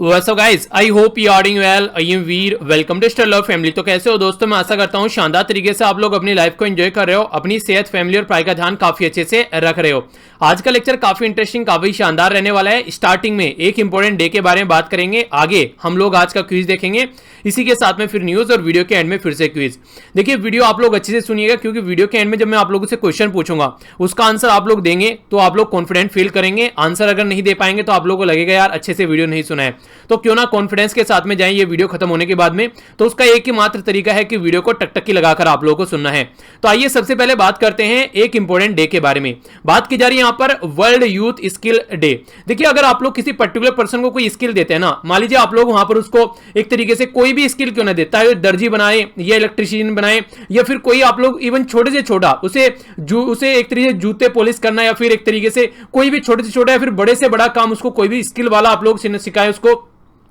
What's up guys? I hope you are doing well. I am Veer. Welcome to star love family. तो कैसे हो दोस्तों? मैं आशा करता हूँ शानदार तरीके से आप लोग अपनी लाइफ को एंजॉय कर रहे हो, अपनी सेहत, फैमिली और पढ़ाई का ध्यान काफी अच्छे से रख रहे हो। आज का लेक्चर काफी इंटरेस्टिंग, काफी शानदार रहने वाला है। स्टार्टिंग में एक इंपॉर्टेंट डे के बारे में बात करेंगे, आगे हम लोग आज का क्विज देखेंगे, इसी के साथ में फिर न्यूज और वीडियो के एंड में फिर से क्विज। देखिए वीडियो आप लोग अच्छे से सुनिएगा, क्योंकि वीडियो के एंड में जब मैं आप लोगों से क्वेश्चन पूछूंगा उसका आंसर आप लोग देंगे तो आप लोग कॉन्फिडेंट फील करेंगे। आंसर अगर नहीं दे पाएंगे तो आप लोगों को लगेगा यार अच्छे से वीडियो नहीं सुना है। तो क्यों ना कॉन्फिडेंस के साथ में जाएं ये वीडियो खत्म होने के बाद में। तो उसका एक ही मात्र तरीका है कि वीडियो को टकटकी लगाकर आप लोगों को सुनना है। तो आइए सबसे पहले बात करते हैं एक इंपॉर्टेंट डे के बारे में। बात की जा रही है यहाँ पर वर्ल्ड यूथ स्किल डे। देखिए अगर आप लोग किसी पर्टिकुलर पर्सन को कोई स्किल देते हैं ना, मान लीजिए आप लोग वहां पर उसको एक तरीके से कोई भी स्किल क्यों ना देता है, दर्जी बनाए या इलेक्ट्रिशियन बनाए या फिर कोई आप लोग इवन छोटे से छोटा उसे एक तरीके से जूते पॉलिश करना या फिर एक तरीके से कोई भी छोटे से छोटा या फिर बड़े से बड़ा काम, उसको कोई भी स्किल वाला आप लोग सिखाए, उसको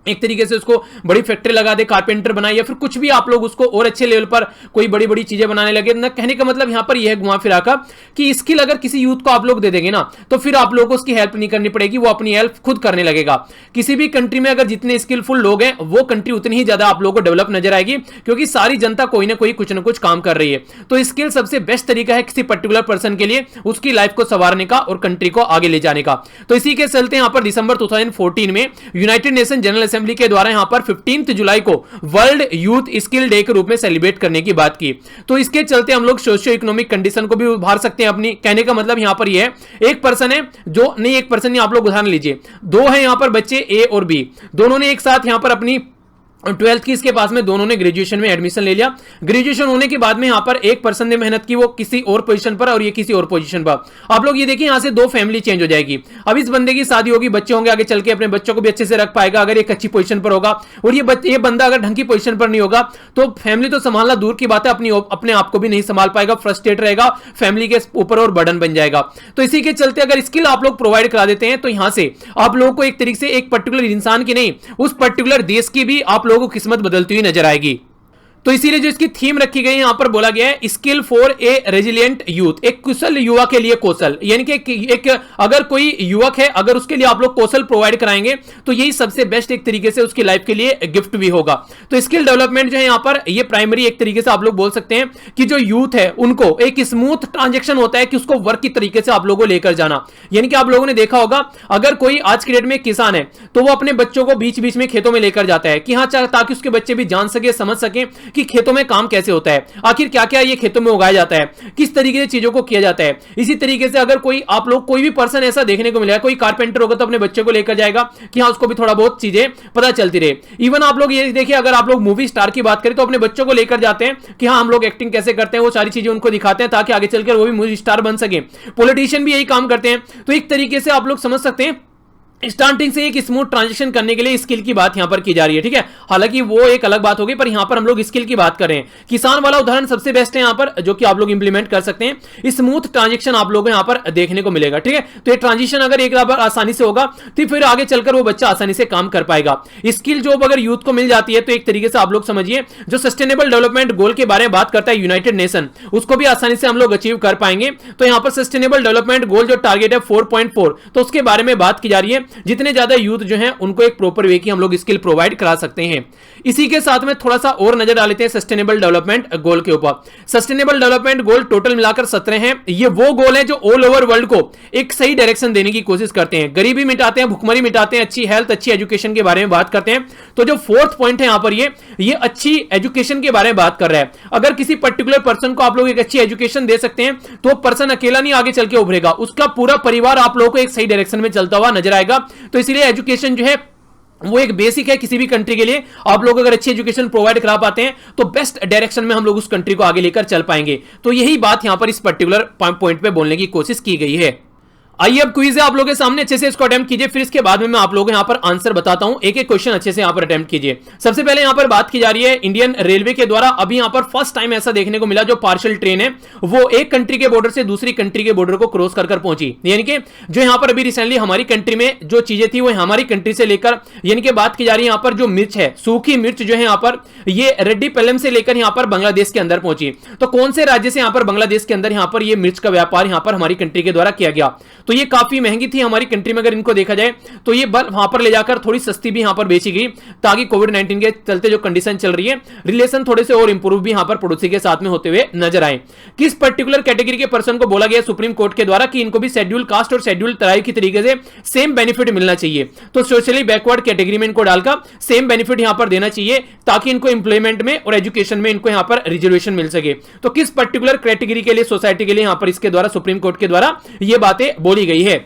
एक तरीके से उसको बड़ी फैक्ट्री लगा दे, कारपेंटर बनाए या फिर कुछ भी आप लोग उसको और अच्छे लेवल पर कोई बड़ी बड़ी चीजें बनाने लगे ना। कहने का मतलब यहां पर यह घुमा फिरा का कि स्किल अगर किसी यूथ को आप लोग दे देंगे ना तो फिर आप लोगों को उसकी हेल्प नहीं करनी पड़ेगी, वो अपनी हेल्प खुद करने लगेगा। किसी भी कंट्री में अगर जितने स्किलफुल लोग हैं वो कंट्री उतनी ही ज्यादा आप लोगों को डेवलप नजर आएगी, क्योंकि सारी जनता कोई ना कोई कुछ ना कुछ काम कर रही है। तो स्किल सबसे बेस्ट तरीका है किसी पर्टिकुलर पर्सन के लिए उसकी लाइफ को संवारने का और कंट्री को आगे ले जाने का। तो इसी के चलते यहां पर दिसंबर 2014 में यूनाइटेड नेशन जनरल असेंबली के द्वारा यहां पर 15 जुलाई को वर्ल्ड यूथ स्किल डे के रूप में सेलिब्रेट करने की बात की। तो इसके चलते हम लोग सोशियो इकोनॉमिक कंडीशन को भी उभार सकते हैं अपनी। कहने का मतलब यहां पर यह है एक पर्सन है जो नहीं, एक पर्सन नहीं, आप लोग उदाहरण लीजिए, दो है यहां पर बच्चे ए और बी, दोनों ने एक साथ यहां पर अपनी 12th की इसके पास में दोनों ने ग्रेजुएशन में एडमिशन ले लिया। ग्रेजुएशन होने के बाद में यहां पर एक पर्सन ने मेहनत की वो किसी और पोजीशन पर और ये किसी और पोजीशन पर। आप लोग ये देखिए यहां से दो फैमिली चेंज हो जाएगी। अब इस बंदे की शादी होगी, बच्चे होंगे, आगे चल के अपने बच्चों को भी अच्छे से रख पाएगा अगर एक अच्छी पोजीशन पर होगा। और ये बंदा अगर ढंग की पोजीशन पर नहीं होगा तो फैमिली तो संभालना दूर की बात है, अपने आप को भी नहीं संभाल पाएगा, फ्रस्ट्रेट रहेगा, फैमिली के ऊपर और बर्डन बन जाएगा। तो इसी के चलते अगर स्किल आप लोग प्रोवाइड करा देते हैं तो यहां से आप लोगों को एक तरीके से एक पर्टिकुलर इंसान की नहीं, उस पर्टिकुलर देश की भी आप लोगों को किस्मत बदलती हुई नजर आएगी। तो इसीलिए जो इसकी थीम रखी गई है यहां पर बोला गया है skill for a resilient youth, एक कुशल युवा के लिए कौशल। यानी कि एक अगर कोई युवक है अगर उसके लिए आप लोग कौशल प्रोवाइड कराएंगे तो यही सबसे बेस्ट एक तरीके से उसकी लाइफ के लिए गिफ्ट भी होगा। तो स्किल डेवलपमेंट जो है यहां पर ये प्राइमरी एक तरीके से आप लोग बोल सकते हैं कि जो यूथ है उनको एक स्मूथ ट्रांजेक्शन होता है कि उसको वर्क की तरीके से आप लोगों को लेकर जाना। यानी कि आप लोगों ने देखा होगा अगर कोई आज की डेट में किसान है तो वो अपने बच्चों को बीच बीच में खेतों में लेकर जाता है कि हाँ, ताकि उसके बच्चे भी जान सके, समझ सके कि खेतों में काम कैसे होता है, आखिर क्या क्या ये खेतों में उगाया जाता है, किस तरीके से चीजों को किया जाता है। इसी तरीके से अगर कोई आप लोग कोई भी पर्सन ऐसा देखने को मिलेगा, कोई कारपेंटर होगा तो अपने बच्चे को लेकर जाएगा कि हाँ उसको भी थोड़ा बहुत चीजें पता चलती रहे। इवन आप लोग ये देखिए अगर आप लोग मूवी स्टार की बात करें तो अपने बच्चों को लेकर जाते हैं कि हाँ हम लोग एक्टिंग कैसे करते हैं, वो सारी चीजें उनको दिखाते हैं ताकि आगे चलकर वो भी मूवी स्टार बन सके। पॉलिटिशियन भी यही काम करते हैं। तो एक तरीके से आप लोग समझ सकते हैं स्टार्टिंग से एक स्मूथ ट्रांजिशन करने के लिए स्किल की बात यहां पर की जा रही है। ठीक है, हालांकि वो एक अलग बात होगी, पर यहां पर हम लोग स्किल की बात कर रहे हैं। किसान वाला उदाहरण सबसे बेस्ट है यहां पर, जो कि आप लोग इंप्लीमेंट कर सकते हैं। स्मूथ ट्रांजिशन आप लोगों को यहां पर देखने को मिलेगा। ठीक है, तो ये ट्रांजिशन अगर एक बार आसानी से होगा तो फिर आगे चलकर वो बच्चा आसानी से काम कर पाएगा। स्किल जॉब अगर यूथ को मिल जाती है तो एक तरीके से आप लोग समझिए जो सस्टेनेबल डेवलपमेंट गोल के बारे में बात करता है यूनाइटेड नेशन, उसको भी आसानी से हम लोग अचीव कर पाएंगे। तो यहां पर सस्टेनेबल डेवलपमेंट गोल जो टारगेट है 4.4, तो उसके बारे में बात की जा रही है। जितने ज्यादा यूथ जो है उनको एक प्रॉपर वे की हम लोग स्किल प्रोवाइड करा सकते हैं। इसी के साथ में थोड़ा सा और नजर डाल लेते हैं सस्टेनेबल डेवलपमेंट गोल के ऊपर। सस्टेनेबल डेवलपमेंट गोल टोटल मिलाकर 17 हैं। ये वो गोल है जो ऑल ओवर वर्ल्ड को एक सही डायरेक्शन देने की कोशिश करते हैं, गरीबी मिटाते हैं, भुखमरी मिटाते हैं, अच्छी हेल्थ, अच्छी एजुकेशन के बारे में बात करते हैं। तो जो फोर्थ पॉइंट है यहां पर ये अच्छी एजुकेशन के बारे में बात कर रहा है। अगर किसी पर्टिकुलर पर्सन को आप लोग एक अच्छी एजुकेशन दे सकते हैं तो पर्सन अकेला नहीं आगे चल के उभरेगा, उसका पूरा परिवार आप लोगों को एक सही डायरेक्शन में चलता हुआ नजर आएगा। तो इसलिए एजुकेशन जो है वो एक बेसिक है किसी भी कंट्री के लिए। आप लोग अगर अच्छी एजुकेशन प्रोवाइड करा पाते हैं तो बेस्ट डायरेक्शन में हम लोग उस कंट्री को आगे लेकर चल पाएंगे। तो यही बात यहां पर इस पर्टिकुलर पॉइंट पे बोलने की कोशिश की गई है। आइए अब क्विज है आप लोगों के सामने, अच्छे से इसको अटेम्प्ट कीजिए, फिर इसके बाद में मैं आप लोगों को यहाँ पर आंसर बताता हूं। एक एक क्वेश्चन अच्छे से यहाँ पर अटेम्प्ट कीजिए। सबसे पहले यहाँ पर बात की जा रही है इंडियन रेलवे के द्वारा अभी यहाँ पर फर्स्ट टाइम ऐसा देखने को मिला जो पार्शियल ट्रेन है वो एक कंट्री के बॉर्डर से दूसरी कंट्री के बॉर्डर को क्रॉस कर पहुंची। यानी कि जो यहाँ पर अभी रिसेंटली हमारी कंट्री में जो चीजें थी वो हमारी कंट्री से लेकर, यानी कि बात की जा रही है यहाँ पर जो मिर्च है, सूखी मिर्च जो है यहाँ पर ये रेड्डी पेलम से लेकर यहाँ पर बांग्लादेश के अंदर पहुंची। तो कौन से राज्य से यहाँ पर बांग्लादेश के अंदर यहाँ पर ये मिर्च का व्यापार यहाँ पर हमारी कंट्री के द्वारा किया गया? तो ये काफी महंगी थी हमारी कंट्री में, अगर इनको देखा जाए तो ये वहां पर ले जाकर थोड़ी सस्ती भी यहां पर बेची गई, ताकि कोविड-19 के चलते जो कंडीशन चल रही है, रिलेशन थोड़े से और इंप्रूव भी यहां पर पड़ोसी के साथ में होते हुए नजर आए। किस पर्टिकुलर कैटेगरी के पर्सन को बोला गया सुप्रीम कोर्ट के द्वारा कि इनको भी शेड्यूल कास्ट और शेड्यूल ट्राइब की तरीके से सेम बेनिफिट मिलना चाहिए, तो सोशली बैकवर्ड कैटेगरी में इनको डालकर सेम बेनिफिट यहां पर देना चाहिए, ताकि इनको इंप्लॉयमेंट में और एजुकेशन में इनको यहां पर रिजर्वेशन मिल सके। तो किस पर्टिकुलर कैटेगरी के लिए, सोसाइटी के लिए यहां पर इसके द्वारा सुप्रीम कोर्ट के द्वारा यह बातें बोली गई है।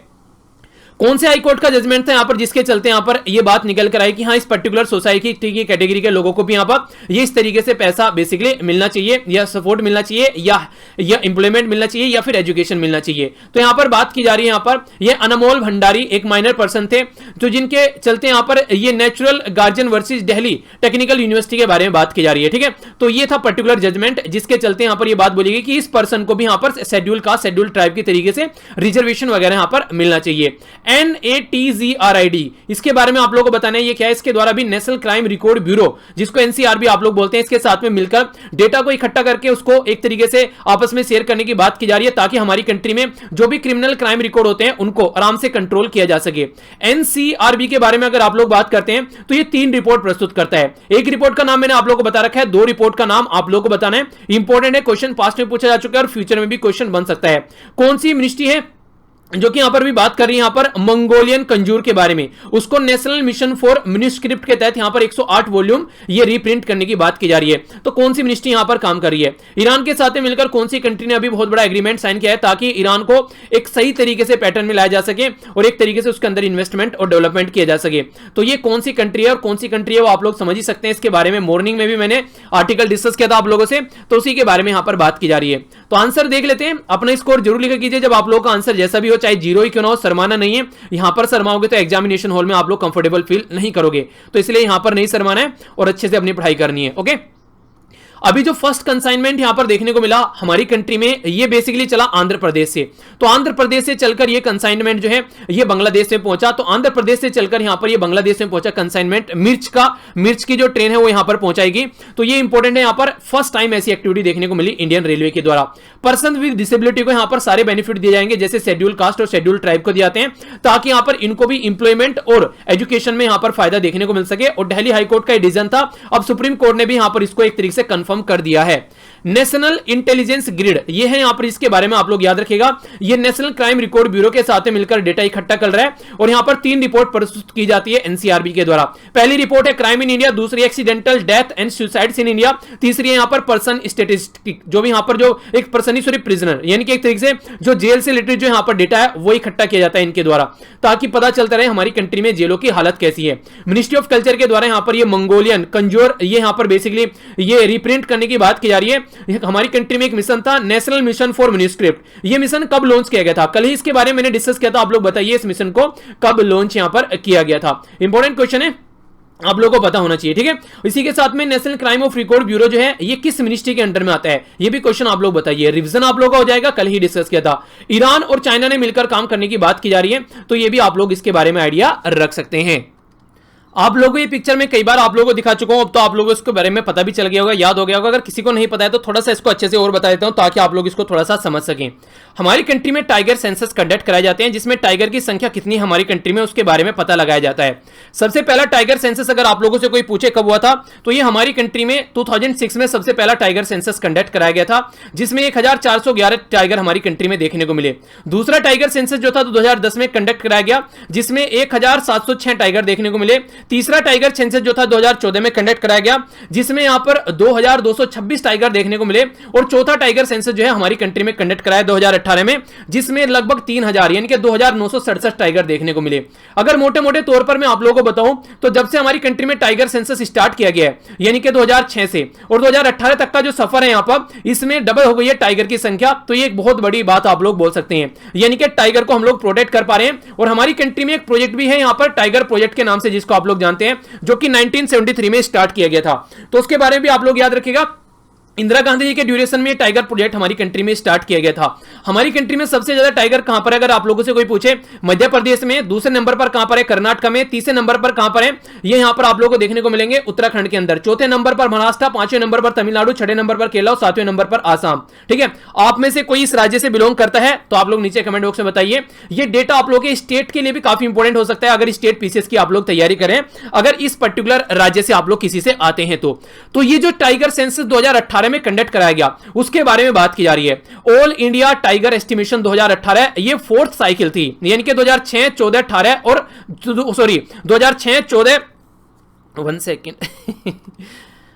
कौन से हाईकोर्ट का जजमेंट था यहां पर जिसके चलते यहां पर यह बात निकल कर आई कि हाँ, इस पर्टिकुलर सोसाइटी की कैटेगरी के लोगों को भी यहां पर ये इस तरीके से पैसा बेसिकली मिलना चाहिए, या सपोर्ट मिलना चाहिए, या इंप्लॉयमेंट मिलना चाहिए, या फिर एजुकेशन मिलना चाहिए। तो यहां पर बात की जा रही है, यहां पर ये अनमोल भंडारी एक माइनर पर्सन थे, जो जिनके चलते यहां पर ये natural guardian versus Delhi technical university के बारे में बात की जा रही है। ठीक है, तो ये था पर्टिकुलर जजमेंट जिसके चलते यहां पर यह बात बोली गई कि इस पर्सन को भी यहां पर शेड्यूल कास्ट, शेड्यूल ट्राइब की तरीके से रिजर्वेशन वगैरह यहां पर मिलना चाहिए। NATZRID, इसके बारे में आप लोगों को बताना है ये क्या है। इसके द्वारा भी नेशनल क्राइम रिकॉर्ड ब्यूरो, जिसको NCR भी आप लोग बोलते हैं, इसके साथ में मिलकर डेटा को इकट्ठा करके उसको एक तरीके से आपस में शेयर करने की बात की जा रही है, ताकि हमारी कंट्री में जो भी क्रिमिनल क्राइम रिकॉर्ड होते हैं उनको आराम से कंट्रोल किया जा सके। NCRB के बारे में अगर आप लोग बात करते हैं तो ये 3 रिपोर्ट प्रस्तुत करता है। एक रिपोर्ट का नाम मैंने आप लोगों को बता रखा है, 2 रिपोर्ट का नाम आप लोगों को बताना है। इंपॉर्टेंट है, क्वेश्चन पास्ट में पूछा जा चुका है और फ्यूचर में भी क्वेश्चन बन सकता है। कौन सी मिनिस्ट्री है जो कि यहां पर भी बात कर रही है यहां पर मंगोलियन कंजूर के बारे में, उसको नेशनल मिशन फॉर मैन्युस्क्रिप्ट के तहत यहां पर 108 वॉल्यूम ये रीप्रिंट करने की बात की जा रही है। तो कौन सी मिनिस्ट्री यहां पर काम कर रही है? ईरान के साथ मिलकर कौन सी कंट्री ने अभी बहुत बड़ा एग्रीमेंट साइन किया है, ताकि ईरान को एक सही तरीके से पैटर्न में लाया जा सके और एक तरीके से उसके अंदर इन्वेस्टमेंट और डेवलपमेंट किया जा सके। तो ये कौन सी कंट्री है और कौन सी कंट्री है वो आप लोग समझ ही सकते हैं। इसके बारे में मॉर्निंग में भी मैंने आर्टिकल डिस्कस किया था आप लोगों से, तो उसी के बारे में यहां पर बात की जा रही है। तो आंसर देख लेते हैं, अपना स्कोर जरूर लिखा कीजिए। जब आप लोगों का आंसर जैसा भी हो, चाहे 0 ही क्यों ना हो, शर्माना नहीं है। यहां पर शर्माओगे तो एग्जामिनेशन हॉल में आप लोग कंफर्टेबल फील नहीं करोगे, तो इसलिए यहां पर नहीं शर्माना है और अच्छे से अपनी पढ़ाई करनी है। ओके, अभी जो फर्स्ट कंसाइनमेंट यहां पर देखने को मिला हमारी कंट्री में, ये बेसिकली चला आंध्र प्रदेश से। तो आंध्र प्रदेश से चलकर ये कंसाइनमेंट जो है ये बांग्लादेश में पहुंचा। तो आंध्र प्रदेश से चलकर यहां पर ये बांग्लादेश में पहुंचा कंसाइनमेंट। मिर्च की जो ट्रेन है वो यहां पर पहुंचाएगी। तो ये इंपॉर्टेंट है, यहां पर फर्स्ट टाइम ऐसी एक्टिविटी देखने को मिली इंडियन रेलवे के द्वारा। पर्सन विद डिसेबिलिटी को यहां पर सारे बेनिफिट दिए जाएंगे, जैसे शेड्यूल कास्ट और शेड्यूल ट्राइब को दिए जाते हैं, ताकि यहां पर इनको भी इंप्लॉयमेंट और एजुकेशन में यहां पर फायदा देखने को मिल सके। और दिल्ली हाईकोर्ट का डिसीजन था, अब सुप्रीम कोर्ट ने भी यहां पर इसको एक तरीके से कंफर्म कर दिया है। नेशनल इंटेलिजेंस ग्रिड, ये है यहां पर, इसके बारे में आप लोग याद रखिएगा। ये नेशनल क्राइम रिकॉर्ड ब्यूरो के साथ मिलकर डेटा इकट्ठा कर रहा है और यहां पर 3 रिपोर्ट प्रस्तुत की जाती है एनसीआरबी के द्वारा। पहली रिपोर्ट है क्राइम इन इंडिया, दूसरी accidental death and suicides in India, तीसरी है यहां पर पर्सन स्टेटिस्टिक, जो भी यहां पर जो एक पर्सन सॉरी प्रिजनर, यानी कि एक तरीके से जो जेल से रिलेटेड जो यहां पर डेटा है वो इकट्ठा किया जाता है इनके द्वारा, ताकि पता चलता रहे हमारी कंट्री में जेलों की हालत कैसी है। मिनिस्ट्री ऑफ कल्चर के द्वारा यहां पर ये मंगोलियन कंजूर ये यहां पर बेसिकली ये रिप्रिंट करने की बात की जा रही है। हमारी कंट्री में एक मिशन था नेशनल मिशन फॉर मैन्युस्क्रिप्ट। ये मिशन कब लॉन्च किया गया था? कल ही इसके बारे में मैंने डिस्कस किया था। आप लोग बताइए इस मिशन को कब लॉन्च यहां पर किया गया था। इंपॉर्टेंट क्वेश्चन है, आप लोगों को पता होना चाहिए। ठीक है, इसी के साथ में national crime of record bureau जो है ये किस मिनिस्ट्री के अंडर में आता है, ये भी क्वेश्चन आप लोग बताइए। रिवीजन आप लोगों का हो जाएगा, कल ही डिस्कस किया था। ईरान और चाइना ने मिलकर काम करने की बात की जा रही है, तो ये भी आप लोग इसके बारे में आइडिया रख सकते हैं। आप लोगों को ये पिक्चर में कई बार आप लोगों को दिखा चुका हूं, अब तो आप लोगों को इसके बारे में पता भी चल गया होगा, याद हो गया होगा। अगर किसी को नहीं पता है तो थोड़ा सा इसको अच्छे से और बता देता हूं, ताकि आप लोग इसको थोड़ा सा समझ सकें। हमारी कंट्री में टाइगर सेंसस कंडक्ट कराए जाते हैं, जिसमें टाइगर की संख्या कितनी हमारी कंट्री में उसके बारे में पता लगाया जाता है। सबसे पहला टाइगर सेंसस अगर आप लोगों से कोई पूछे कब हुआ था, तो ये हमारी कंट्री में 2006 में सबसे पहला टाइगर सेंसस कंडक्ट कराया गया था, जिसमें 1411 टाइगर हमारी कंट्री में देखने को मिले। दूसरा टाइगर सेंसस जो था 2010 में कंडक्ट कराया गया, जिसमें 1706 टाइगर देखने को मिले। तीसरा टाइगर सेंसस जो था 2014 में कंडक्ट कराया गया, जिसमें यहां पर 2226 टाइगर देखने को मिले। और चौथा टाइगर सेंसस जो है हमारी कंट्री में कंडक्ट कराया 2018 में, जिसमें लगभग 3000 यानी कि 2967 टाइगर देखने को मिले। अगर मोटे मोटे तौर पर मैं आप लोगों को बताऊं तो जब से हमारी कंट्री में टाइगर सेंसस स्टार्ट किया गया है, यानी कि 2006 से और 2018 तक का जो सफर है यहां पर, इसमें डबल हो गई है टाइगर की संख्या। तो ये एक बहुत बड़ी बात आप लोग बोल सकते हैं, यानी कि टाइगर को हम लोग प्रोटेक्ट कर पा रहे हैं। और हमारी कंट्री में एक प्रोजेक्ट भी है यहां पर टाइगर प्रोजेक्ट के नाम से, जिसको आप लोग जानते हैं, जो कि 1973 में स्टार्ट किया गया था। तो उसके बारे में भी आप लोग याद रखिएगा। इंदिरा गांधी जी के ड्यूरेशन में टाइगर प्रोजेक्ट हमारी कंट्री में स्टार्ट किया गया था। हमारी कंट्री में सबसे ज्यादा टाइगर कहां पर है, अगर आप लोगों से कोई पूछे, मध्य प्रदेश में, दूसरे नंबर पर कहां पर है कर्नाटक में, तीसरे नंबर पर कहां पर है, ये यहां पर आप लोगों को देखने को मिलेंगे उत्तराखंड के अंदर, चौथे नंबर पर महाराष्ट्र, पांचवें नंबर पर तमिलनाडु, छठे नंबर पर केरला और सातवें नंबर पर आसाम। ठीक है, आप में से कोई इस राज्य से बिलोंग करता है तो आप लोग नीचे कमेंट बॉक्स में बताइए। ये डेटा आप लोगों के स्टेट के लिए भी काफी इंपॉर्टेंट हो सकता है अगर स्टेट पीसीएस की आप लोग तैयारी करें, अगर इस पर्टिकुलर राज्य से आप लोग किसी से आते हैं तो ये जो टाइगर सेंसस 2018 में कंडक्ट कराया गया उसके बारे में बात की जा रही है। ऑल इंडिया टाइगर एस्टिमेशन 2018 ये फोर्थ साइकिल थी, यानी कि 2006, 14, 18 और 2006, 14 1 सेकेंड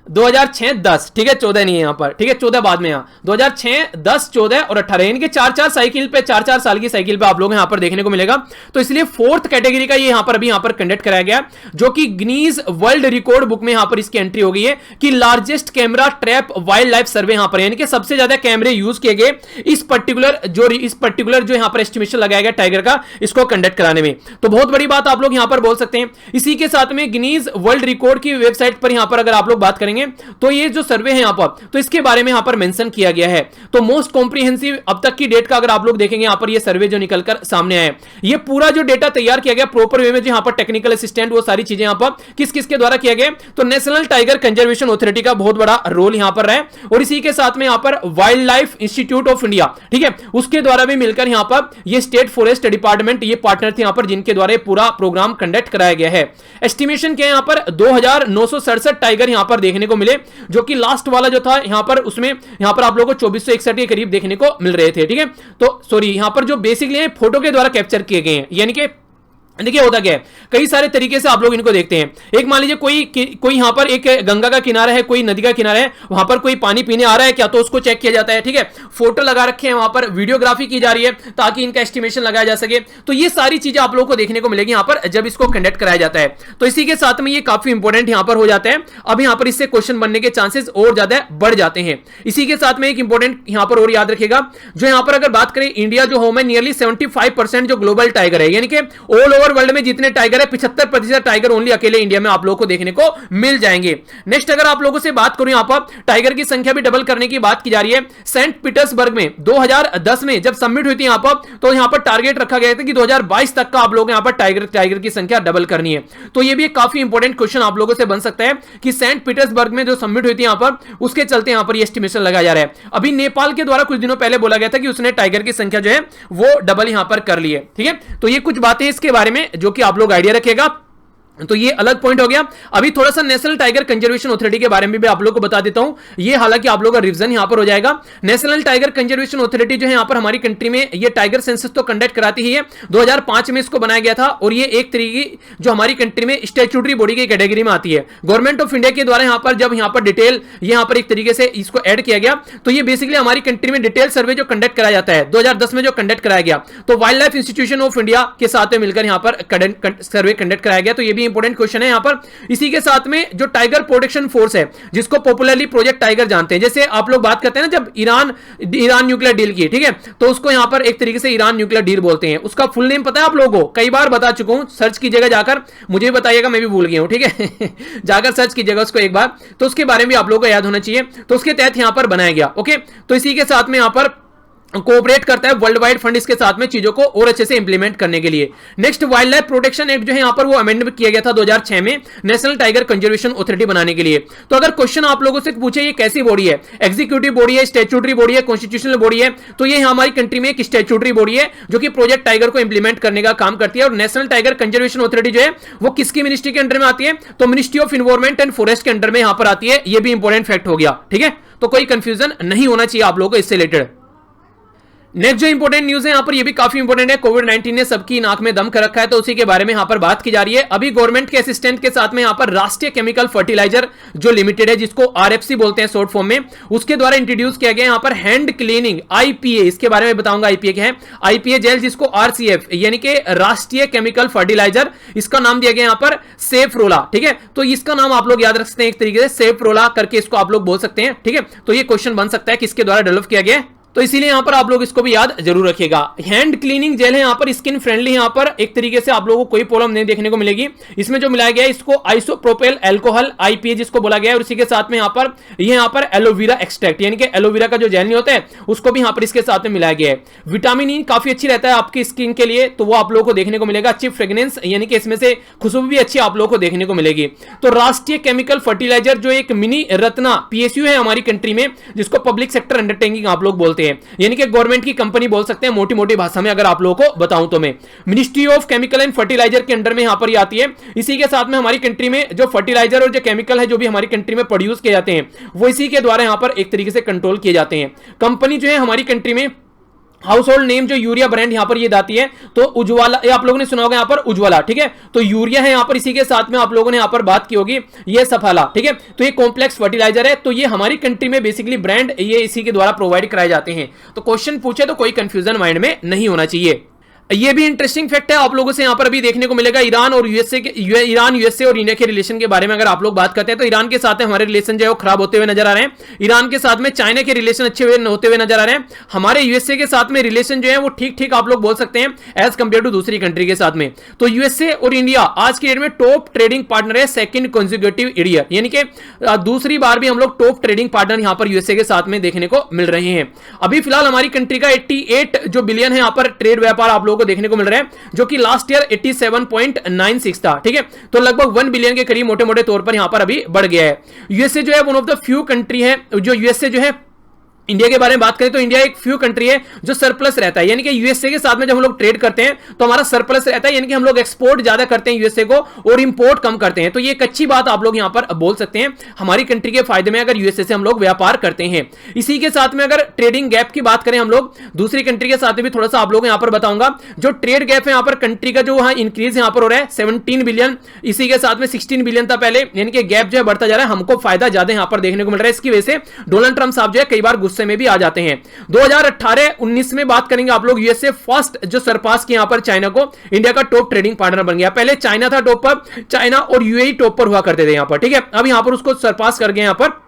2006-10, ठीक है, 14 नहीं है यहां पर, ठीक है, 14 बाद में, यहां 2006, 10, 14 और 18, यानी कि 4-4 साइकिल पे, 4-4 साल की साइकिल पे आप लोग यहां पर देखने को मिलेगा। तो इसलिए फोर्थ कैटेगरी का ये यहां पर अभी यहां पर कंडक्ट कराया गया, जो कि गिनीज वर्ल्ड रिकॉर्ड बुक में यहां पर इसकी एंट्री हो गई है कि largest camera trap wild life survey यहां पर, यानी कि सबसे ज्यादा कैमरे यूज किए गए इस पर्टिकुलर जो यहां पर एस्टिमेशन लगाया गया टाइगर का, इसको कंडक्ट कराने में। तो बहुत बड़ी बात आप लोग यहां पर बोल सकते हैं। इसी के साथ में गिनीज वर्ल्ड रिकॉर्ड की वेबसाइट पर यहां पर अगर आप लोग बात करेंगे तो ये जो सर्वे है यहां पर, तो इसके बारे में यहां पर मेंशन किया गया है। तो मोस्ट कॉम्प्रिहेंसिव अब तक की डेट का अगर आप लोग देखेंगे यहां पर ये सर्वे जो निकलकर सामने आया, ये पूरा जो डेटा तैयार किया गया प्रॉपर वे में, जो यहां पर टेक्निकल असिस्टेंट वो सारी चीजें यहां पर किस किस के द्वारा किया गया, तो नेशनल टाइगर कंजर्वेशन अथॉरिटी का बहुत बड़ा रोल यहां पर है, और इसी के साथ में यहां पर wild life institute of India, ठीक है, उसके द्वारा भी मिलकर यहां पर ये स्टेट फॉरेस्ट डिपार्टमेंट ये पार्टनर थे यहां पर, जिनके द्वारा पूरा प्रोग्राम कंडक्ट कराया गया है। एस्टिमेशन के यहां पर 2967 टाइगर यहां पर देखने को मिले, जो कि लास्ट वाला जो था यहां पर, उसमें यहां पर आप लोगों को 2461 के करीब देखने को मिल रहे थे। ठीक है, तो सॉरी, यहां पर जो बेसिकली फोटो के द्वारा कैप्चर किए गए हैं, यानी कि देखिए होता क्या है, कई सारे तरीके से आप लोग इनको देखते हैं। एक मान लीजिए कोई यहां पर एक गंगा का किनारा है, कोई नदी का किनारा है, वहां पर कोई पानी पीने आ रहा है क्या, तो उसको चेक किया जाता है। ठीक है, फोटो लगा रखे हैं वहां पर, वीडियोग्राफी की जा रही है ताकि इनका एस्टिमेशन लगाया जा सके। तो ये सारी चीजें आप लोगों को देखने को मिलेगी यहां पर जब इसको कंडक्ट कराया जाता है। तो इसी के साथ में ये काफी इंपॉर्टेंट यहां पर हो जाता है। अब यहां पर इससे क्वेश्चन बनने के चांसेस और ज्यादा बढ़ जाते हैं। इसी के साथ में एक इंपॉर्टेंट यहां पर और याद रखेगा, जो यहां पर अगर बात करें इंडिया जो होम है, नियरली 75% जो ग्लोबल टाइगर है, यानी कि ऑल ओवर वर्ल्ड में जितने टाइगर है 75% टाइगर ओनली अकेले इंडिया में आप लोगों को देखने को मिल जाएंगे। नेक्स्ट अगर आप लोगों से बात करूं, यहां पर टाइगर की संख्या भी डबल करने की बात की जा रही है। सेंट पीटर्सबर्ग में 2010 में जब सबमिट हुई थी यहां पर, तो यहां पर टारगेट रखा गया था कि 2022 तक का आप लोग यहां पर टाइगर की संख्या डबल करनी है। तो यह भी एक काफी इंपॉर्टेंट क्वेश्चन आप लोगों से बन सकता है कि सेंट पीटर्सबर्ग में जो सबमिट हुई थी यहां पर, उसके चलते यहां पर एस्टिमेशन लगाया जा रहा है। अभी नेपाल के द्वारा कुछ दिनों पहले बोला गया था कि उसने टाइगर की संख्या जो है वो डबल यहां पर कर ली है। ठीक है, तो ये कुछ बातें इसके बारे में जो कि आप लोग आइडिया रखेगा, तो ये अलग पॉइंट हो गया। अभी थोड़ा सा नेशनल टाइगर कंजर्वेशन अथॉरिटी के बारे में भी आप लोगों को बता देता हूं। ये हालांकि आप लोगों का रिवीजन यहां पर हो जाएगा। नेशनल टाइगर कंजर्वेशन अथॉरिटी जो है यहां पर हमारी कंट्री में ये टाइगर सेंसस तो कंडक्ट कराती ही है। 2005 में इसको बनाया गया था, और ये एक तरीके की जो हमारी कंट्री में स्टैट्यूटरी बॉडी की कैटेगरी में आती है। गवर्नमेंट ऑफ इंडिया के द्वारा यहां पर जब यहां पर डिटेल यहां पर एक तरीके से इसको ऐड किया गया, तो ये बेसिकली हमारी कंट्री में डिटेल सर्वे जो कंडक्ट कराया जाता है 2010 में जो कंडक्ट कराया गया, तो wild life institution of India के साथ में मिलकर यहां पर सर्वे कंडक्ट कराया गया। तो ये भी इंपॉर्टेंट क्वेश्चन है। इसी के साथ में जो टाइगर प्रोटेक्शन फोर्स है, जिसको पॉपुलरली प्रोजेक्ट टाइगर जानते हैं, जैसे आप लोग बात करते हैं ना जब ईरान न्यूक्लियर डील की, ठीक है, तो उसको यहां पर एक तरीके से ईरान न्यूक्लियर डील बोलते हैं। उसका फुल नेम पता है आप लोगों को? कई बार बता चुका हूं, सर्च कीजिएगा जाकर, मुझे बताइएगा, मैं भी भूल गया हूं। ठीक है जाकर सर्च कीजिएगा उसको एक बार, तो उसके बारे में आप लोगों को याद होना चाहिए। तो उसके तहत यहां पर बनाया गया। ओके, तो इसी के साथ में यहां पर कोऑपरेट करता है वर्ल्ड वाइड फंड इसके साथ में चीजों को और अच्छे से इंप्लीमेंट करने के लिए। Next wild life protection act जो है यहां पर वो अमेंडमेंट किया गया था 2006 में नेशनल टाइगर कंजर्वेशन अथॉरिटी बनाने के लिए। तो अगर क्वेश्चन आप लोगों से पूछे ये कैसी बॉडी है, एग्जीक्यूटिव बॉडी है, स्टैट्यूटरी बॉडी है, कॉन्स्टिट्यूशनल बॉडी है, तो ये हमारी कंट्री में एक स्टैट्यूटरी बॉडी है जो कि प्रोजेक्ट टाइगर को इंप्लीमेंट करने का काम करती है। और नेशनल टाइगर कंजर्वेशन अथॉरिटी जो है वो किसकी मिनिस्ट्री के अंडर में आती है, तो ministry of environment and forest के अंडर में यहां पर आती है। ये भी इंपॉर्टेंट फैक्ट हो गया। ठीक है, तो कोई कंफ्यूजन नहीं होना चाहिए आप लोगों को इससे रिलेटेड। नेक्स्ट जो इंपॉर्टेंट न्यूज है यहां पर, ये भी काफी इंपॉर्टेंट है। कोविड-19 ने सबकी नाक में दम कर रखा है, तो उसी के बारे में यहां पर बात की जा रही है। अभी गवर्नमेंट के असिस्टेंट के साथ में यहां पर राष्ट्रीय केमिकल फर्टिलाइजर जो लिमिटेड है, जिसको आरएफसी बोलते हैं शॉर्ट फॉर्म में, उसके द्वारा इंट्रोड्यूस किया गया यहां पर हैंड क्लीनिंग आईपीए। इसके बारे में बताऊंगा आईपीए क्या है। आईपीए जेल, जिसको आरसीएफ यानी कि राष्ट्रीय केमिकल फर्टिलाइजर, इसका नाम दिया गया यहां पर सेफ रोला। ठीक है, तो इसका नाम आप लोग याद रख सकते हैं एक तरीके से, सेफ रोला करके इसको आप लोग बोल सकते हैं। ठीक है, तो ये क्वेश्चन बन सकता है किसके द्वारा डेवलप किया गया है, तो इसीलिए यहां पर आप लोग इसको भी याद जरूर रखिएगा। हैंड क्लीनिंग जेल है यहां पर, स्किन फ्रेंडली, यहां पर एक तरीके से आप लोगों को कोई प्रॉब्लम नहीं देखने को मिलेगी। इसमें जो मिलाया गया है इसको आइसोप्रोपेल अल्कोहल आईपीए जिसको बोला गया है, और इसी के साथ में यहां पर एलोवेरा एक्सट्रैक्ट यानी कि एलोवेरा का जो जेल नहीं होता है उसको भी यहां पर इसके साथ में मिलाया गया है। विटामिन ई काफी अच्छी रहता है आपकी स्किन के लिए, तो वो आप लोगों को देखने को मिलेगा। अच्छी फ्रेग्रेंस यानी कि इसमें से खुशबू भी अच्छी आप लोगों को देखने को मिलेगी। तो राष्ट्रीय केमिकल फर्टिलाइजर जो एक मिनी रत्ना पीएसयू है हमारी कंट्री में, जिसको पब्लिक सेक्टर अंडरटेकिंग आप लोग बोलते हैं, यानी कि गवर्नमेंट की कंपनी बोल सकते हैं मोटी मोटी भाषा में अगर आप लोगों को बताऊं तो। मैं ministry of chemical and fertiliser के अंडर में यहां पर आती है। इसी के साथ में हमारी कंट्री में जो फर्टिलाइजर और जो केमिकल है जो भी हमारी कंट्री में प्रोड्यूस किए जाते हैं वो इसी के द्वारा यहां पर एक तरीके से कंट्रोल किए जाते हैं। कंपनी जो है हमारी कंट्री में हाउस होल्ड नेम जो यूरिया ब्रांड यहां पर ये दाती है, तो उज्ज्वला, ये आप लोगों ने सुना होगा यहां पर उज्ज्वला, ठीक है। तो यूरिया है यहां पर, इसी के साथ में आप लोगों ने यहां पर बात की होगी ये सफाला, ठीक है। तो ये कॉम्प्लेक्स फर्टिलाइजर है, तो ये हमारी कंट्री में बेसिकली ब्रांड ये इसी के द्वारा प्रोवाइड कराए जाते हैं। तो क्वेश्चन पूछे तो कोई कंफ्यूजन माइंड में नहीं होना चाहिए। ये भी इंटरेस्टिंग फैक्ट है आप लोगों से यहां पर अभी देखने को मिलेगा। ईरान यूएसए और इंडिया के रिलेशन के बारे में अगर आप लोग बात करते हैं तो ईरान के साथ हमारे रिलेशन जो है वो खराब होते हुए नजर आ रहे हैं। ईरान के साथ में चाइना के रिलेशन अच्छे होते हुए नजर आ रहे हैं। हमारे यूएसए के साथ में रिलेशन जो है वो ठीक ठीक आप लोग बोल सकते हैं एज कंपेयर टू दूसरी कंट्री के साथ में। तो यूएसए और इंडिया आज के डेट में टॉप ट्रेडिंग पार्टनर है सेकंड कंसेक्यूटिव ईयर, यानी कि दूसरी बार भी हम लोग टॉप ट्रेडिंग पार्टनर यहां पर यूएसए के साथ में देखने को मिल रहे हैं। अभी फिलहाल हमारी कंट्री का 88 जो बिलियन है यहां पर ट्रेड व्यापार आप लोगों को देखने को मिल रहा है, जो कि लास्ट ईयर 87.96 था, ठीक है। तो लगभग 1 बिलियन के करीब मोटे मोटे तौर पर यहां पर अभी बढ़ गया है। यूएसए जो है one of the few country है जो यूएसए जो है इंडिया के बारे में बात करें तो इंडिया एक फ्यू कंट्री है जो सरप्लस रहता है, यानी कि यूएसए के साथ में जब हम लोग ट्रेड करते हैं तो हमारा सरप्लस रहता है, यानी कि हम लोग एक्सपोर्ट ज्यादा करते हैं यूएसए को और इंपोर्ट कम करते हैं। तो ये एक अच्छी बात आप लोग यहां पर बोल सकते हैं हमारी कंट्री के फायदे में अगर यूएसए से हम लोग व्यापार करते हैं। इसी के साथ में अगर ट्रेडिंग गैप की बात करें हम लोग दूसरी कंट्री के साथ में भी थोड़ा सा आप लोग यहां पर बताऊंगा। जो ट्रेड गैप है यहां पर कंट्री का जो वहां इंक्रीज यहां पर हो रहा है 17 बिलियन, इसी के साथ में 16 बिलियन था पहले, यानी कि गैप जो है बढ़ता जा रहा है। हमको फायदा ज्यादा यहां पर देखने को मिल रहा है। इसकी वजह से डोनाल्ड ट्रंप साहब जो है कई बार गुस्से में भी आ जाते हैं। 2018-19 में बात करेंगे आप लोग, यूएसए फर्स्ट जो सरपास किया यहां पर चाइना को, इंडिया का टॉप ट्रेडिंग पार्टनर बन गया। पहले चाइना था टॉप पर, चाइना और यूएई टॉप पर हुआ करते थे यहां पर, ठीक है। अब यहां पर उसको सरपास कर गए यहां पर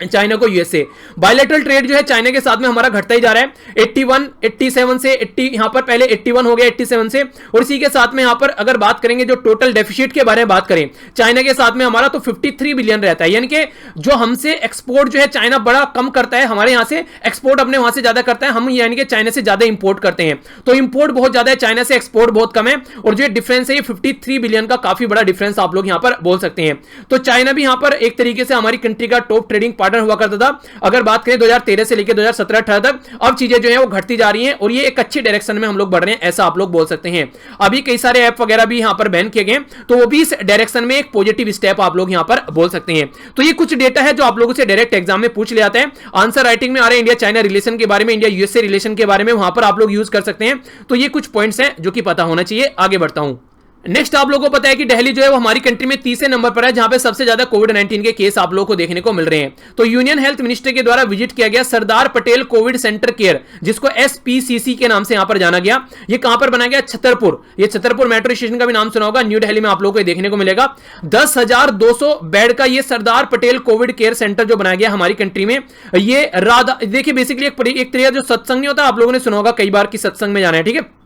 चाइना को यूएसए। बायलैटरल ट्रेड जो है चाइना के साथ में हमारा घटता ही जा रहा है 81, 87 से 80, यहां पर पहले 81 हो गया 87 से, और इसी के साथ में यहां पर अगर बात करेंगे जो टोटल डेफिसिट के बारे में बात करें चाइना के साथ में हमारा तो 53 बिलियन रहता है, यानी कि जो हमसे एक्सपोर्ट जो है चाइना बड़ा कम करता है, हमारे यहां से एक्सपोर्ट अपने वहां से ज्यादा करता है, हम यानी कि चाइना से ज्यादा इंपोर्ट करते हैं। तो इंपोर्ट बहुत ज्यादा है, चाइना से एक्सपोर्ट बहुत कम है, और जो डिफरेंस है ये 53 बिलियन का काफी बड़ा डिफरेंस आप लोग यहां पर बोल सकते हैं। तो चाइना भी यहां पर एक तरीके से हमारी कंट्री का टॉप ट्रेडिंग पार्टनर हुआ करता था। अगर बात करें 2013 से लेकर 2017-18 तक, अब चीजें जो है वो घटती जा रही हैं और ये एक अच्छी डायरेक्शन में हम लोग बढ़ रहे हैं, ऐसा आप लोग बोल सकते हैं। अभी कई सारे ऐप वगैरह भी यहां पर बैन किए गए, तो वो भी इस डायरेक्शन में एक पॉजिटिव स्टेप आप लोग यहां पर बोल सकते हैं। तो ये कुछ डेटा है जो आप लोगों से डायरेक्ट एग्जाम में पूछ ले जाते हैं, आंसर राइटिंग में आ रहे हैं इंडिया चाइना रिलेशन के बारे में, इंडिया यूएसए रिलेशन के बारे में, वहां पर आप लोग यूज कर सकते हैं। तो ये कुछ पॉइंट्स हैं जो कि पता होना चाहिए। आगे बढ़ता हूं। नेक्स्ट आप लोगों को पता है कि दिल्ली जो है वो हमारी कंट्री में 30 नंबर पर है, जहां पे सबसे ज्यादा कोविड-19 के केस आप लोगों को देखने को मिल रहे हैं। तो यूनियन हेल्थ मिनिस्टर के द्वारा विजिट किया गया Sardar Patel Covid centre care, जिसको एसपीसीसी के नाम से यहां पर जाना गया। ये कहां पर बनाया गया? छतरपुर। ये छतरपुर मेट्रो स्टेशन का भी नाम सुना होगा, न्यू दिल्ली में आप लोगों को देखने को मिलेगा। 10,200 बेड का ये Sardar Patel Covid care centre जो बनाया गया हमारी कंट्री में, ये राधा, देखिए बेसिकली एक तरीका जो सत्संग नहीं होता, आप लोगों ने सुना होगा कई बार कि सत्संग में जाना है, ठीक है,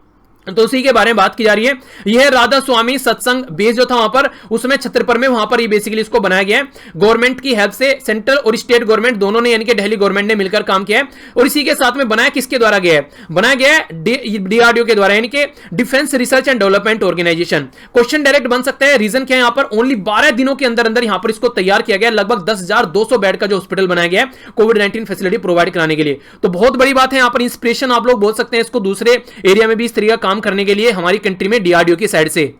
तो उसी के बारे में बात की जा रही है। यह राधा स्वामी सत्संग बेस जो था वहां पर, उसमें छतरपुर में वहां पर ये बेसिकली इसको बनाया गया है। गवर्नमेंट की हेल्प से सेंट्रल और स्टेट गवर्नमेंट दोनों ने, यानी कि दिल्ली गवर्नमेंट ने मिलकर काम किया है। और इसी के साथ में बनाया किसके द्वारा गया है? बनाया गया है डीआरडीओ के द्वारा, यानी कि defence research and development organisation. Question direct बन सकता है, रीजन क्या है? यहां पर ओनली 12 दिनों के अंदर अंदर यहां पर इसको तैयार किया गया। लगभग 10,200 बेड का जो हॉस्पिटल बनाया गया है कोविड-19 फैसिलिटी प्रोवाइड कराने के लिए। तो बहुत बड़ी बात है, यहां पर इंस्पिरेशन आप लोग बोल सकते हैं इसको, दूसरे एरिया में भी इस तरीका काम करने के लिए हमारी कंट्री में डीआरडीओ की साइड से।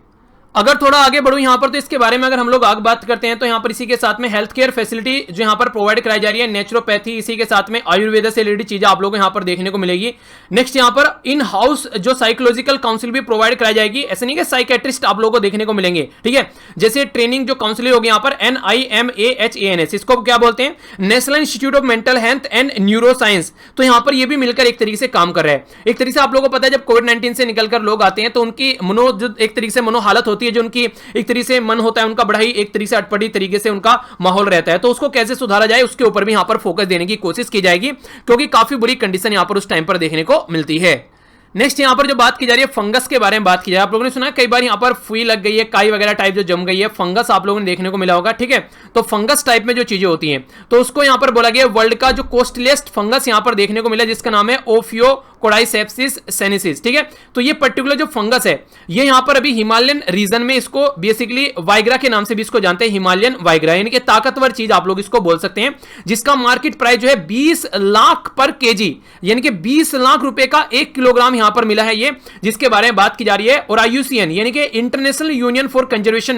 अगर थोड़ा आगे बढ़ूं यहां पर, तो इसके बारे में अगर हम लोग आगे बात करते हैं तो यहां पर इसी के साथ में हेल्थ केयर फैसिलिटी जो यहां पर प्रोवाइड कराई जा रही है, नेचुरोपैथी, इसी के साथ में आयुर्वेद से रिलेटेड चीजें आप लोगों को यहां पर देखने को मिलेगी। नेक्स्ट यहां पर इन हाउस जो साइकोलॉजिकल काउंसिल भी प्रोवाइड कराई जाएगी। ऐसे नहीं कि साइकेट्रिस्ट आप लोगों को देखने को मिलेंगे, ठीक है, जैसे ट्रेनिंग जो काउंसिलर होगी यहां पर NIMAHANS, इसको क्या बोलते हैं? National institute of mental health and neuro science. तो यहां पर ये भी मिलकर एक तरीके से काम कर रहा है। एक तरीके से आप लोगों को पता है जब कोविड-19 से निकलकर लोग आते हैं तो उनकी एक तरीके से मनो हालत होती होती है, जो उनकी एक तरीके से मन होता है उनका बड़ा ही एक तरीके से अटपटी तरीके से उनका माहौल रहता है, तो उसको कैसे सुधारा जाए उसके ऊपर भी यहां पर फोकस देने की कोशिश की जाएगी, क्योंकि काफी बुरी कंडीशन यहां पर उस टाइम पर देखने को मिलती है। नेक्स्ट यहां पर जो बात की जा रही है फंगस के बारे में बात की जाए, आप लोगों ने सुना है कई बार यहां पर फुई लग गई है, काई वगैरह टाइप जो जम गई है, फंगस आप लोगों ने देखने को मिला होगा, ठीक है। तो फंगस टाइप में जो चीजें होती हैं, तो उसको यहां पर बोला गया वर्ल्ड का जो कॉस्टलीस्ट फंगस यहां पर देखने को मिला, जिसका नाम है ओफियोकोडाइसेप्सिस सेनेसिस, ठीक है। तो ये पर्टिकुलर जो फंगस है ये यहां पर अभी हिमालयन रीजन में इसको बेसिकली वाइग्रा के नाम से भी इसको जानते हैं, हिमालयन वाइग्रा, यानी कि ताकतवर चीज आप लोग इसको बोल सकते हैं, जिसका मार्केट प्राइस जो है 20 लाख पर केजी, यानी कि 20 लाख रुपए का 1 किलोग्राम यहां पर मिला है ये, जिसके बारे में बात की जा रही है। और IUCN यानी कि international union for conservation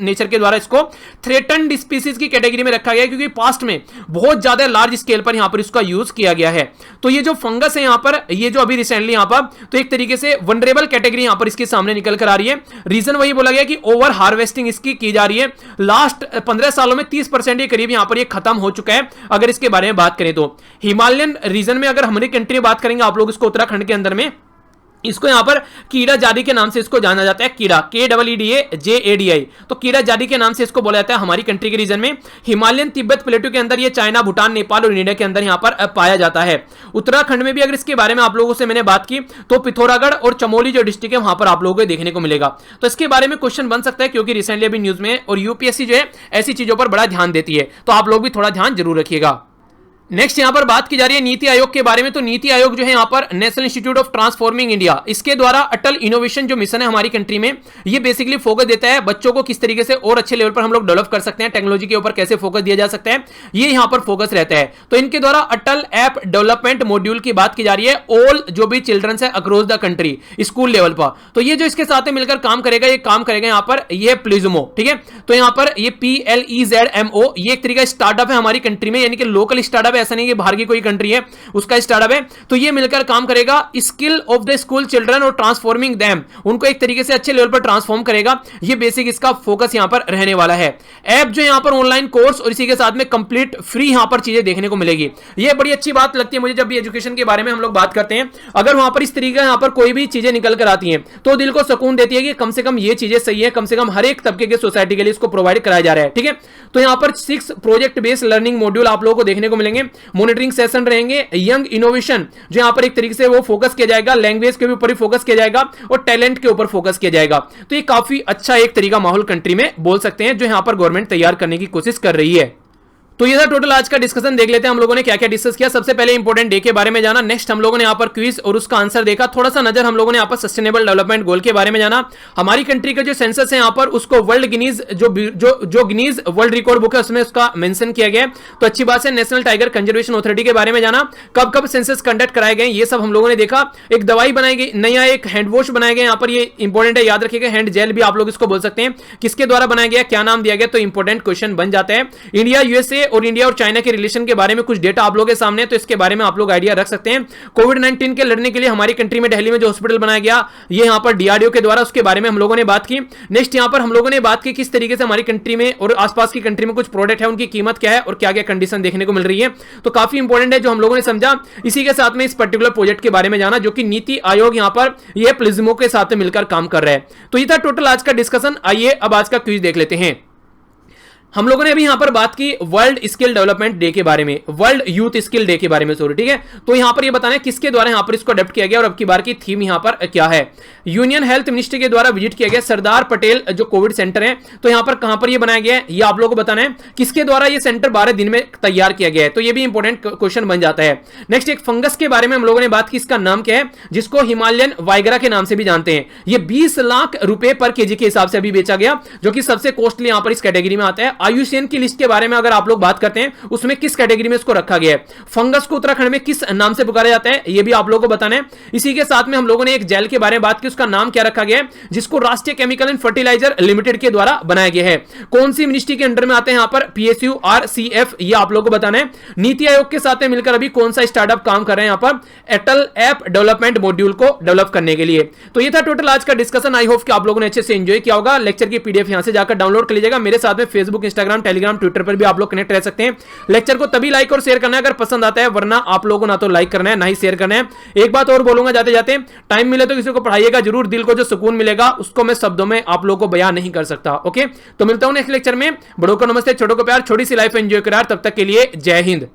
nature के द्वारा इसको थ्रेटन्ड स्पीसीज की कैटेगरी में रखा गया है, क्योंकि पास्ट में बहुत ज्यादा लार्ज स्केल पर यहां पर इसका यूज किया गया है। तो ये जो फंगस है यहां पर, ये जो अभी रिसेंटली यहां पर, तो एक तरीके से वनरेबल कैटेगरी यहां पर इसके सामने निकल कर आ रही है। रीजन वही बोला गया कि ओवर हार्वेस्टिंग इसकी की जा रही है, लास्ट 15 सालों में 30% के करीब यहां पर ये खत्म हो चुका है। अगर इसके बारे में बात करें तो हिमालयन रीजन में अगर हमारी कंट्री में बात करेंगे आप लोग इसको उत्तराखंड के अंदर में, इसको यहां पर कीड़ा जादी के नाम से इसको जाना जाता है, कीड़ा KEEDAJADI, तो कीड़ा जादी के नाम से इसको बोला जाता है हमारी कंट्री के रीजन में। हिमालयन तिब्बत प्लेटू के अंदर ये चाइना, भूटान, नेपाल और इंडिया के अंदर यहां पर पाया जाता है। उत्तराखंड में भी अगर इसके बारे में आप लोगों से मैंने बात की तो पिथौरागढ़ और चमोली जो डिस्ट्रिक्ट है वहां पर आप लोगों को देखने को मिलेगा। तो इसके बारे में क्वेश्चन बन सकता है, क्योंकि रिसेंटली अभी न्यूज में और UPSC जो है ऐसी चीजों पर बड़ा ध्यान देती है, तो आप लोग भी थोड़ा ध्यान जरूर रखिएगा। नेक्स्ट यहां पर बात की जा रही है नीति आयोग के बारे में, तो नीति आयोग जो है यहां पर national institute of transforming India, इसके द्वारा अटल इनोवेशन जो मिशन है हमारी कंट्री में, ये बेसिकली फोकस देता है बच्चों को किस तरीके से और अच्छे लेवल पर हम लोग डेवलप कर सकते हैं, टेक्नोलॉजी के ऊपर कैसे फोकस दिया जा सकता है, ये यहां पर फोकस रहता है। तो इनके द्वारा अटल ऐप डेवलपमेंट मॉड्यूल की बात की जा रही है, ऑल जो भी चिल्ड्रंस है across the country school level पर, तो ये जो इसके साथ मिलकर काम करेगा, ये काम करेगा यहां पर ये प्लिज्मो, ठीक है। तो यहां पर ये PLEZMO, ये एक तरीका स्टार्टअप है हमारी कंट्री में, यानी कि लोकल स्टार्टअप है, ऐसा नहीं कि बाहर की कंट्री है उसका स्टार्टअप है। तो ये मिलकर काम करेगा skill of the school children और ट्रांसफॉर्मिंग देम, उनको एक तरीके से अच्छे लेवल पर ट्रांसफॉर्म करेगा, ये बेसिक इसका फोकस यहां पर रहने वाला है। ऐप जो यहां पर ऑनलाइन कोर्स और इसी के साथ में कंप्लीट फ्री यहां पर चीजें देखने को मिलेगी, ये बड़ी अच्छी बात लगती है मुझे जब भी एजुकेशन के बारे में हम लोग बात करते हैं। अगर वहां पर इस तरीके यहां पर कोई भी चीजें निकल कर आती हैं तो दिल को सुकून देती है कि कम से कम ये चीजें सही है, कम से कम हर एक तबके के सोसाइटी के लिए इसको प्रोवाइड कराया जा रहा है, ठीक है। तो यहां पर 6 प्रोजेक्ट बेस्ड लर्निंग मॉड्यूल आप लोगों को देखने को मिलेंगे, मॉनिटरिंग सेशन रहेंगे, यंग इनोवेशन जो यहां पर एक तरीके से वो फोकस किया जाएगा, लैंग्वेज के ऊपर भी फोकस किया जाएगा और टैलेंट के ऊपर फोकस किया जाएगा। तो ये काफी अच्छा एक तरीका माहौल कंट्री में बोल सकते हैं जो यहां पर गवर्नमेंट तैयार करने की कोशिश कर रही है। तो ये था टोटल आज का डिस्कशन। देख लेते हैं हम लोगों ने क्या क्या डिस्कस किया। सबसे पहले इंपॉर्टेंट डे के बारे में जाना, नेक्स्ट हम लोगों ने यहाँ पर क्विज और उसका आंसर देखा, थोड़ा सा नजर हम लोगों ने यहाँ पर सस्टेनेबल डेवलपमेंट गोल के बारे में जाना, हमारी कंट्री का जो सेंसस है यहाँ पर उसको वर्ल्ड गिनीज जो गिनीज वर्ल्ड रिकॉर्ड बुक है उसमें उसका मेंशन किया गया है, तो अच्छी बात है। नेशनल टाइगर कंजर्वेशन अथॉरिटी के बारे में जाना, कब कब सेंसस कंडक्ट कराए गए ये सब हम लोगों ने देखा। एक दवाई बनाई गई, नया एक हैंड वॉश बनाया गया, यहाँ पर ये इंपॉर्टेंट है, याद रखिएगा, हैंड जेल भी आप लोग इसको बोल सकते हैं, किसके द्वारा बनाया गया, क्या नाम दिया गया, तो इंपॉर्टेंट क्वेश्चन बन जाता है। इंडिया यूएसए और इंडिया और चाइना के रिलेशन के बारे में कुछ डेटा आप लोगों के सामने, तो इसके बारे में आप लोग आइडिया रख सकते हैं। कोविड-19 के लड़ने के लिए हमारी कंट्री में दिल्ली में जो हॉस्पिटल बनाया गया ये यहां पर डीआरडीओ के द्वारा, उसके बारे में हम लोगों ने बात की। नेक्स्ट यहां पर हम लोगों ने बात की किस तरीके से हमारी कंट्री में और आसपास की कंट्री में कुछ प्रोडक्ट है उनकी कीमत क्या है और क्या क्या कंडीशन देखने को मिल रही है, तो काफी इंपॉर्टेंट है जो हम लोगों ने समझा। इसी के साथ में इस पर्टिकुलर प्रोजेक्ट के बारे में जाना जो कि नीति आयोग यहां पर ये प्लिज्मो के साथ मिलकर काम कर रहा है। तो ये था टोटल आज का डिस्कशन। आइए अब आज का क्विज देख लेते हैं। हम लोगों ने अभी यहां पर बात की वर्ल्ड स्किल डेवलपमेंट डे के बारे में, वर्ल्ड यूथ स्किल डे के बारे में, सॉरी, ठीक है। तो यहां पर ये बताना है किसके द्वारा यहां पर इसको अडॉप्ट किया गया और अब की बार की थीम यहां पर क्या है। यूनियन हेल्थ मिनिस्ट्री के द्वारा विजिट किया गया सरदार पटेल जो कोविड सेंटर है, तो यहां पर कहां पर ये बनाया गया है ये आप लोगों को बताना है। किसके द्वारा ये सेंटर 12 दिन में तैयार किया गया है, तो ये भी इंपॉर्टेंट क्वेश्चन बन जाता है। नेक्स्ट एक फंगस के बारे में हम लोगों ने बात की, इसका नाम क्या है, जिसको हिमालयन वाइग्रा के नाम से भी जानते हैं। ये 20 लाख रुपए पर केजी के हिसाब से अभी बेचा गया, जो कि सबसे कॉस्टली यहां पर इस कैटेगरी में आता है। आयुषियन की लिस्ट के बारे में अगर आप लोग बात करते हैं उसमें किस कैटेगरी में इसको रखा गया है। फंगस को उत्तराखंड में किस नाम से पुकारा जाता है ये भी आप लोगों को बताना है। इसी के साथ में हम लोगों ने एक जेल के बारे में बात की, उसका नाम क्या रखा गया है, जिसको राष्ट्रीय केमिकल एंड फर्टिलाइजर लिमिटेड के द्वारा बनाया गया है। कौन सी मिनिस्ट्री के अंडर में आते हैं यहाँ पर, PSURCF, ये आप लोगों को बताना है। नीति आयोग के साथ में मिलकर अभी कौन सा स्टार्टअप काम कर रहे हैं यहाँ पर अटल ऐप डेवलपमेंट मॉड्यूल को डेवलप करने के लिए। तो ये था टोटल आज का डिस्कशन। आई होप कि आप लोगों ने अच्छे से एंजॉय किया होगा। लेक्चर की PDF यहां से जाकर डाउनलोड कर लीजिएगा। मेरे साथ में फेसबुक, इंस्टाग्राम, टेलीग्राम, ट्विटर पर भी आप लोग कनेक्ट रह सकते हैं। लेक्चर को तभी लाइक और शेयर करना है अगर पसंद आता है, वरना आप लोगों को ना तो लाइक करना है ना ही शेयर करना है। एक बात और बोलूंगा जाते जाते, टाइम मिले तो किसी को पढ़ाइएगा जरूर, दिल को जो सुकून मिलेगा उसको मैं शब्दों में आप लोगों को बयान नहीं कर सकता। ओके, तो मिलता हूं नेक्स्ट लेक्चर में। बड़ों को नमस्ते, छोटों को प्यार, छोटी सी लाइफ एंजॉय करो। तब तक के लिए जय हिंद।